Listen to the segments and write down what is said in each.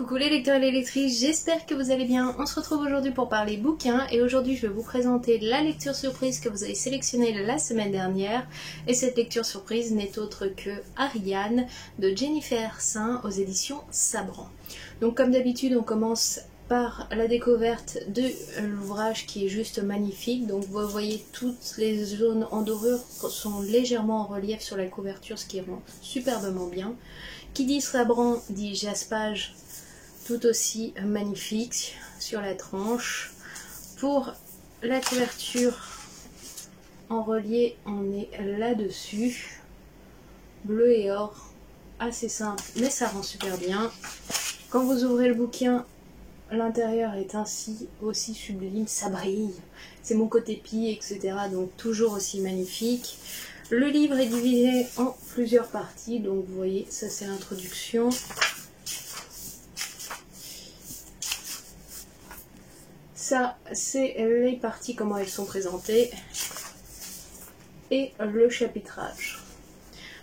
Coucou les lecteurs et les lectrices, j'espère que vous allez bien. On se retrouve aujourd'hui pour parler bouquins et aujourd'hui je vais vous présenter la lecture surprise que vous avez sélectionnée la semaine dernière. Et cette lecture surprise n'est autre que Ariane de Jennifer Saint aux éditions Sabran. Donc comme d'habitude on commence par la découverte de l'ouvrage qui est juste magnifique. Donc vous voyez toutes les zones en dorure sont légèrement en relief sur la couverture, ce qui rend superbement bien. Qui dit Sabran dit jaspage tout aussi magnifique sur la tranche. Pour la couverture en relief, on est là-dessus. Bleu et or, assez simple, mais ça rend super bien. Quand vous ouvrez le bouquin, l'intérieur est ainsi aussi sublime, ça brille. C'est mon côté pie, etc. Donc toujours aussi magnifique. Le livre est divisé en plusieurs parties. Donc vous voyez, ça c'est l'introduction. Ça, c'est les parties, comment elles sont présentées, et le chapitrage.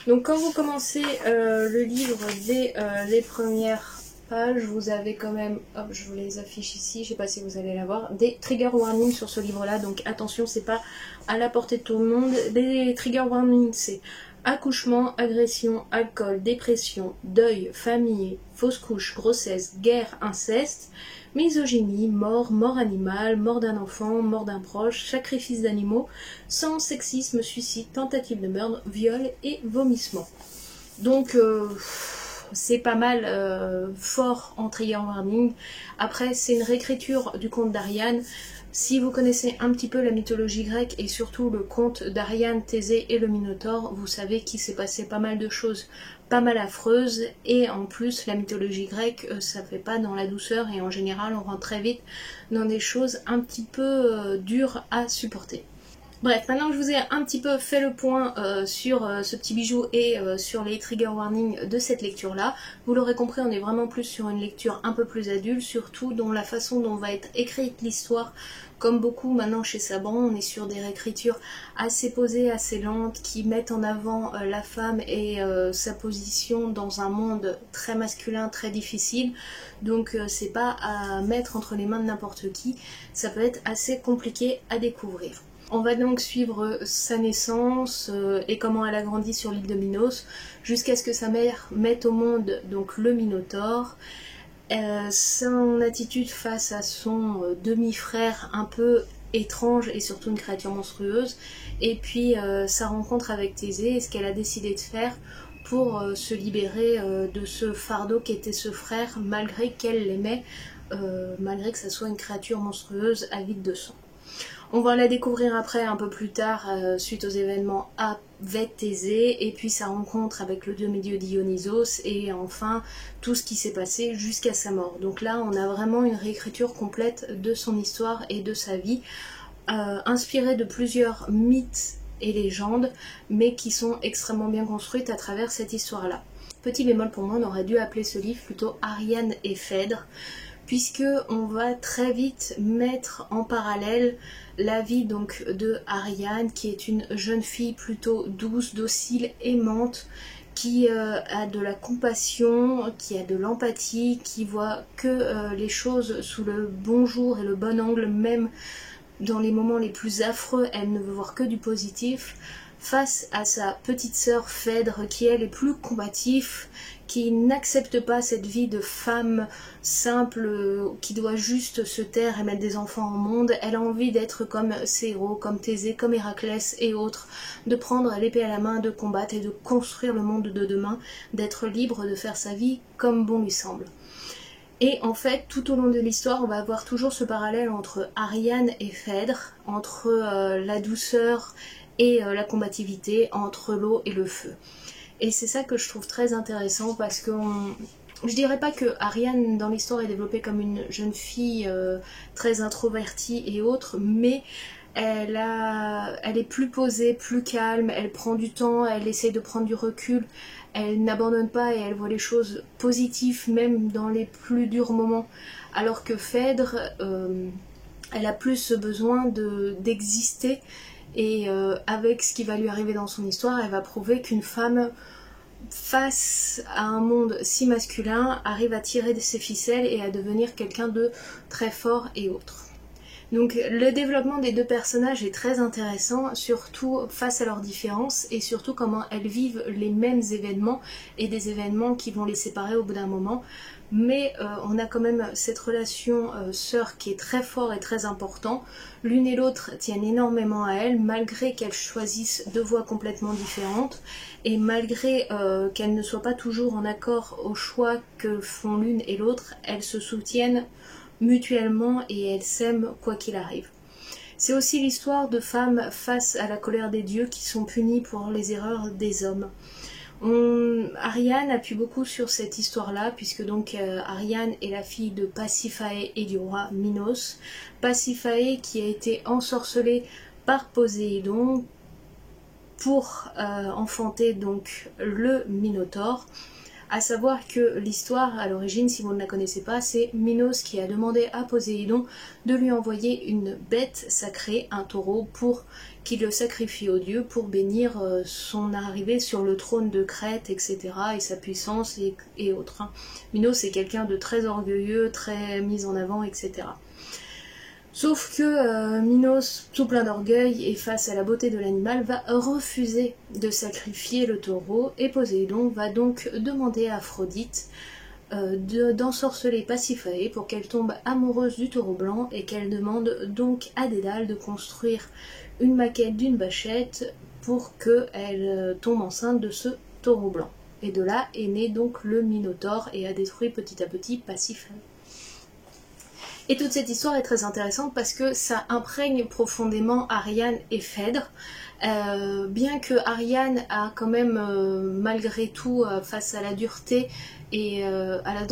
Donc quand vous commencez le livre dès les premières pages, vous avez quand même, hop, je vous les affiche ici, je sais pas si vous allez la voir, des trigger warnings sur ce livre-là, donc attention, c'est pas à la portée de tout le monde. Des trigger warnings, c'est accouchement, agression, alcool, dépression, deuil, famille, fausse couche, grossesse, guerre, inceste, misogynie, mort, mort animale, mort d'un enfant, mort d'un proche, sacrifice d'animaux, sang, sexisme, suicide, tentative de meurtre, viol et vomissement. Donc c'est pas mal fort en trigger warning. Après c'est une réécriture du conte d'Ariane. Si vous connaissez un petit peu la mythologie grecque et surtout le conte d'Ariane, Thésée et le Minotaure, vous savez qu'il s'est passé pas mal de choses pas mal affreuses, et en plus la mythologie grecque ça fait pas dans la douceur et en général on rentre très vite dans des choses un petit peu dures à supporter. Bref, maintenant que je vous ai un petit peu fait le point sur ce petit bijou et sur les trigger warnings de cette lecture-là, vous l'aurez compris, on est vraiment plus sur une lecture un peu plus adulte, surtout dans la façon dont va être écrite l'histoire. Comme beaucoup maintenant chez Sabran, on est sur des réécritures assez posées, assez lentes, qui mettent en avant la femme et sa position dans un monde très masculin, très difficile. Donc c'est pas à mettre entre les mains de n'importe qui, ça peut être assez compliqué à découvrir. On va donc suivre sa naissance et comment elle a grandi sur l'île de Minos, jusqu'à ce que sa mère mette au monde donc le Minotaure. Son attitude face à son demi-frère un peu étrange et surtout une créature monstrueuse, et puis sa rencontre avec Thésée et ce qu'elle a décidé de faire pour se libérer de ce fardeau qu'était ce frère, malgré qu'elle l'aimait, malgré que ça soit une créature monstrueuse avide de sang. On va la découvrir après, un peu plus tard, suite aux événements avec Thésée, et puis sa rencontre avec le demi-dieu Dionysos, et enfin tout ce qui s'est passé jusqu'à sa mort. Donc là, on a vraiment une réécriture complète de son histoire et de sa vie, inspirée de plusieurs mythes et légendes, mais qui sont extrêmement bien construites à travers cette histoire-là. Petit bémol pour moi, on aurait dû appeler ce livre plutôt Ariane et Phèdre, puisque on va très vite mettre en parallèle la vie donc de Ariane, qui est une jeune fille plutôt douce, docile, aimante, qui a de la compassion, qui a de l'empathie, qui voit que les choses sous le bon jour et le bon angle, même dans les moments les plus affreux, elle ne veut voir que du positif, face à sa petite sœur Phèdre, qui elle est plus combatif, qui n'accepte pas cette vie de femme simple qui doit juste se taire et mettre des enfants au monde. Elle a envie d'être comme ses héros, comme Thésée, comme Héraclès et autres, de prendre l'épée à la main, de combattre et de construire le monde de demain, d'être libre de faire sa vie comme bon lui semble. Et en fait, tout au long de l'histoire, on va avoir toujours ce parallèle entre Ariane et Phèdre, entre la douceur et la combativité, entre l'eau et le feu. Et c'est ça que je trouve très intéressant, parce que je dirais pas que Ariane dans l'histoire est développée comme une jeune fille très introvertie et autres, mais elle est plus posée, plus calme, elle prend du temps, elle essaie de prendre du recul, elle n'abandonne pas et elle voit les choses positives même dans les plus durs moments. Alors que Phèdre, elle a plus ce besoin d'exister, et avec ce qui va lui arriver dans son histoire, elle va prouver qu'une femme face à un monde si masculin, arrive à tirer de ses ficelles et à devenir quelqu'un de très fort et autre. Donc le développement des deux personnages est très intéressant, surtout face à leurs différences et surtout comment elles vivent les mêmes événements et des événements qui vont les séparer au bout d'un moment. Mais on a quand même cette relation sœur qui est très fort et très important. L'une et l'autre tiennent énormément à elle, malgré qu'elles choisissent deux voies complètement différentes et malgré qu'elles ne soient pas toujours en accord au choix que font l'une et l'autre, elles se soutiennent mutuellement et elles s'aiment quoi qu'il arrive. C'est aussi l'histoire de femmes face à la colère des dieux qui sont punies pour les erreurs des hommes. Ariane appuie beaucoup sur cette histoire-là, puisque donc Ariane est la fille de Pasiphae et du roi Minos. Pasiphae qui a été ensorcelée par Poséidon pour enfanter donc le Minotaure. À savoir que l'histoire, à l'origine, si vous ne la connaissez pas, c'est Minos qui a demandé à Poséidon de lui envoyer une bête sacrée, un taureau, pour qu'il le sacrifie aux dieux, pour bénir son arrivée sur le trône de Crète, etc., et sa puissance et autres. Minos est quelqu'un de très orgueilleux, très mis en avant, etc. Sauf que Minos, tout plein d'orgueil et face à la beauté de l'animal, va refuser de sacrifier le taureau et Poséidon va donc demander à Aphrodite d'ensorceler Pasiphae pour qu'elle tombe amoureuse du taureau blanc et qu'elle demande donc à Dédale de construire une maquette d'une vachette pour qu'elle tombe enceinte de ce taureau blanc. Et de là est né donc le Minotaure et a détruit petit à petit Pasiphae. Et toute cette histoire est très intéressante parce que ça imprègne profondément Ariane et Phèdre. Bien que Ariane a quand même, malgré tout, face à la dureté et à la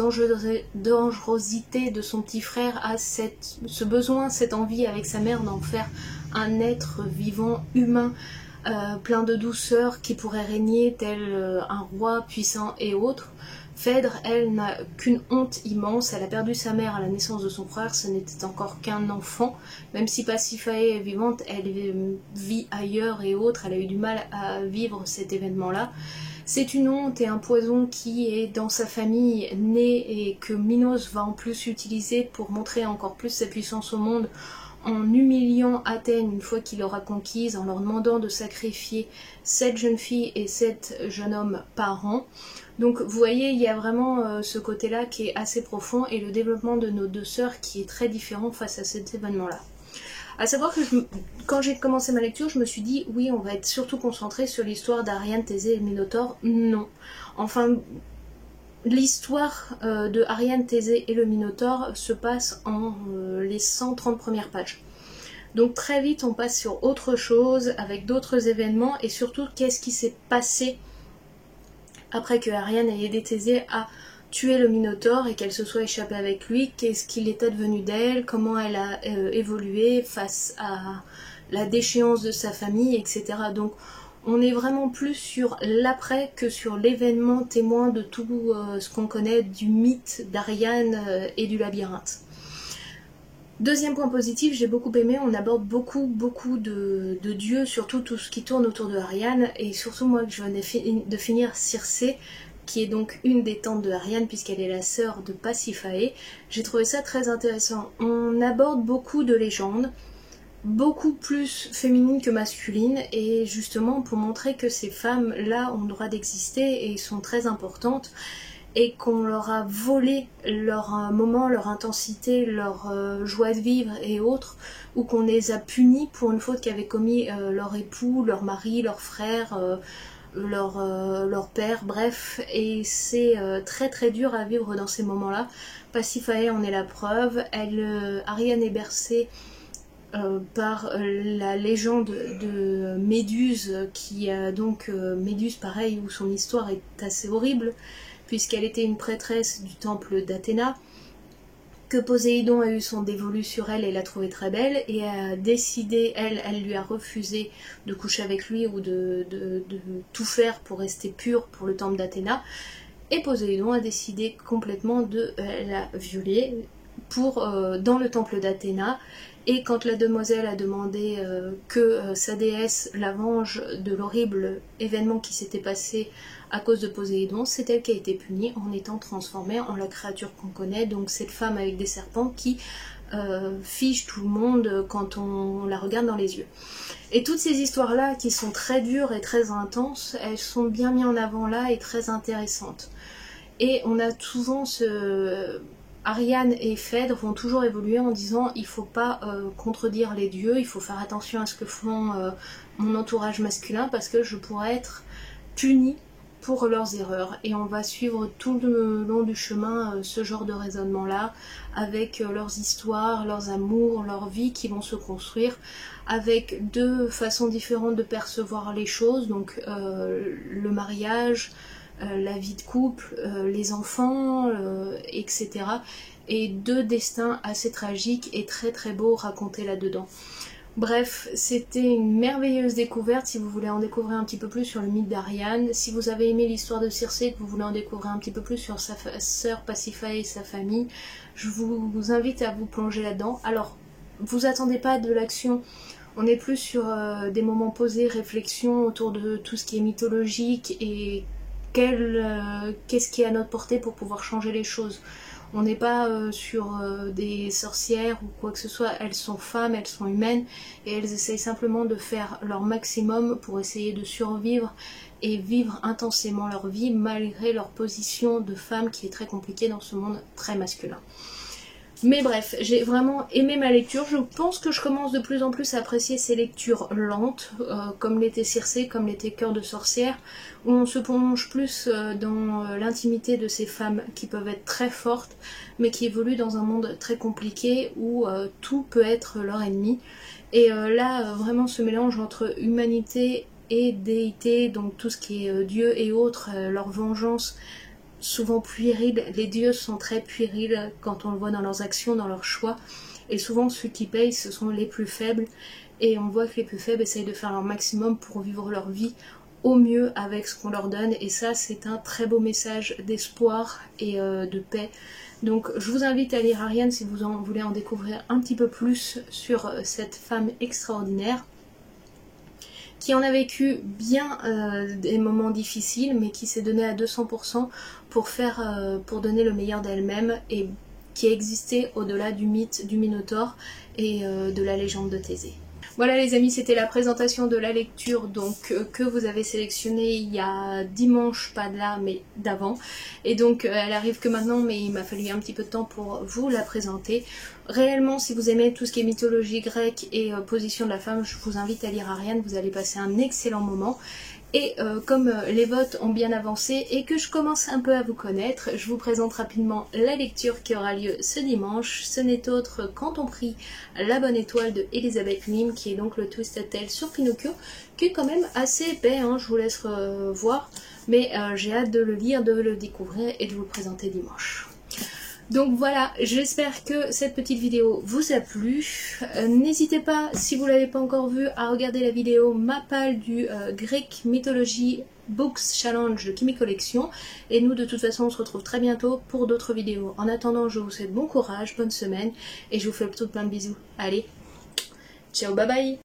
dangerosité de son petit frère, a ce besoin, cette envie avec sa mère d'en faire un être vivant, humain, plein de douceur, qui pourrait régner tel un roi puissant et autre. Phèdre, elle, n'a qu'une honte immense, elle a perdu sa mère à la naissance de son frère, ce n'était encore qu'un enfant, même si Pasiphae est vivante, elle vit ailleurs et autres, elle a eu du mal à vivre cet événement-là. C'est une honte et un poison qui est dans sa famille né et que Minos va en plus utiliser pour montrer encore plus sa puissance au monde, en humiliant Athènes une fois qu'il l'aura conquise, en leur demandant de sacrifier 7 jeunes filles et 7 jeunes hommes par an. Donc vous voyez, il y a vraiment ce côté-là qui est assez profond et le développement de nos deux sœurs qui est très différent face à cet événement-là. À savoir que quand j'ai commencé ma lecture, je me suis dit, oui, on va être surtout concentré sur l'histoire d'Ariane, Thésée et le Minotaure. Non. Enfin, l'histoire de Ariane, Thésée et le Minotaure se passe en les 130 premières pages. Donc très vite, on passe sur autre chose, avec d'autres événements, et surtout, qu'est-ce qui s'est passé après que Ariane ait aidé Thésée à tuer le Minotaure et qu'elle se soit échappée avec lui, qu'est-ce qu'il est advenu d'elle, comment elle a évolué face à la déchéance de sa famille, etc. Donc on est vraiment plus sur l'après que sur l'événement témoin de tout ce qu'on connaît du mythe d'Ariane et du labyrinthe. Deuxième point positif, j'ai beaucoup aimé, on aborde beaucoup de dieux, surtout tout ce qui tourne autour de Ariane, et surtout moi que je venais de finir Circé, qui est donc une des tantes de Ariane puisqu'elle est la sœur de Pasiphae. J'ai trouvé ça très intéressant. On aborde beaucoup de légendes, beaucoup plus féminines que masculines, et justement pour montrer que ces femmes-là ont le droit d'exister et sont très importantes, et qu'on leur a volé leur moment, leur intensité, leur joie de vivre et autres, ou qu'on les a punis pour une faute qu'avaient commis leur époux, leur mari, leur frère, leur père, bref, et c'est très très dur à vivre dans ces moments-là. Pasiphae en est la preuve, Ariane est bercée par la légende de Méduse, qui a donc Méduse pareil, où son histoire est assez horrible, puisqu'elle était une prêtresse du temple d'Athéna, que Poséidon a eu son dévolu sur elle et l'a trouvée très belle, et a décidé, elle lui a refusé de coucher avec lui ou de tout faire pour rester pure pour le temple d'Athéna, et Poséidon a décidé complètement de la violer dans le temple d'Athéna. Et quand la demoiselle a demandé que sa déesse la venge de l'horrible événement qui s'était passé à cause de Poséidon. C'est elle qui a été punie en étant transformée en la créature qu'on connaît, donc cette femme avec des serpents qui fige tout le monde quand on la regarde dans les yeux. Et toutes ces histoires-là qui sont très dures et très intenses, elles sont bien mises en avant là et très intéressantes. Et on a souvent ce... Ariane et Phèdre vont toujours évoluer en disant il faut pas contredire les dieux, il faut faire attention à ce que font mon entourage masculin parce que je pourrais être punie pour leurs erreurs. Et on va suivre tout le long du chemin ce genre de raisonnement là, avec leurs histoires, leurs amours, leurs vies qui vont se construire, avec deux façons différentes de percevoir les choses, donc le mariage, la vie de couple, les enfants, etc. Et deux destins assez tragiques et très très beaux racontés là-dedans. Bref, c'était une merveilleuse découverte. Si vous voulez en découvrir un petit peu plus sur le mythe d'Ariane, si vous avez aimé l'histoire de Circé, que vous voulez en découvrir un petit peu plus sur sa sœur Pasiphae et sa famille, je vous invite à vous plonger là-dedans. Alors, vous attendez pas de l'action, on est plus sur des moments posés, réflexion autour de tout ce qui est mythologique et qu'est-ce qui est à notre portée pour pouvoir changer les choses. On n'est pas sur des sorcières ou quoi que ce soit, elles sont femmes, elles sont humaines et elles essayent simplement de faire leur maximum pour essayer de survivre et vivre intensément leur vie malgré leur position de femme qui est très compliquée dans ce monde très masculin. Mais bref, j'ai vraiment aimé ma lecture. Je pense que je commence de plus en plus à apprécier ces lectures lentes, comme l'était Circé, comme l'était Cœur de sorcière, où on se plonge plus dans l'intimité de ces femmes qui peuvent être très fortes, mais qui évoluent dans un monde très compliqué où tout peut être leur ennemi. Et là, vraiment ce mélange entre humanité et déité, donc tout ce qui est Dieu et autres, leur vengeance, souvent puériles, les dieux sont très puérils quand on le voit dans leurs actions, dans leurs choix, et souvent ceux qui payent ce sont les plus faibles, et on voit que les plus faibles essayent de faire leur maximum pour vivre leur vie au mieux avec ce qu'on leur donne, et ça c'est un très beau message d'espoir et de paix. Donc je vous invite à lire Ariane si vous voulez en découvrir un petit peu plus sur cette femme extraordinaire, qui en a vécu bien des moments difficiles, mais qui s'est donnée à 200% pour donner le meilleur d'elle-même, et qui a existé au-delà du mythe du Minotaure et de la légende de Thésée. Voilà les amis, c'était la présentation de la lecture donc que vous avez sélectionnée il y a dimanche, pas de là mais d'avant, et donc elle arrive que maintenant, mais il m'a fallu un petit peu de temps pour vous la présenter. Réellement, si vous aimez tout ce qui est mythologie grecque et position de la femme, je vous invite à lire Ariane, vous allez passer un excellent moment. Et comme les votes ont bien avancé et que je commence un peu à vous connaître, je vous présente rapidement la lecture qui aura lieu ce dimanche. Ce n'est autre Quand on prie la bonne étoile de Elisabeth Nim, qui est donc le Twisted Tale sur Pinocchio, qui est quand même assez épais, hein, je vous laisse voir, mais j'ai hâte de le lire, de le découvrir et de vous le présenter dimanche. Donc voilà, j'espère que cette petite vidéo vous a plu. N'hésitez pas, si vous ne l'avez pas encore vu, à regarder la vidéo Mapal du Greek Mythology Books Challenge de Kimi Collection. Et nous, de toute façon, on se retrouve très bientôt pour d'autres vidéos. En attendant, je vous souhaite bon courage, bonne semaine, et je vous fais plutôt plein de bisous. Allez, ciao, bye bye!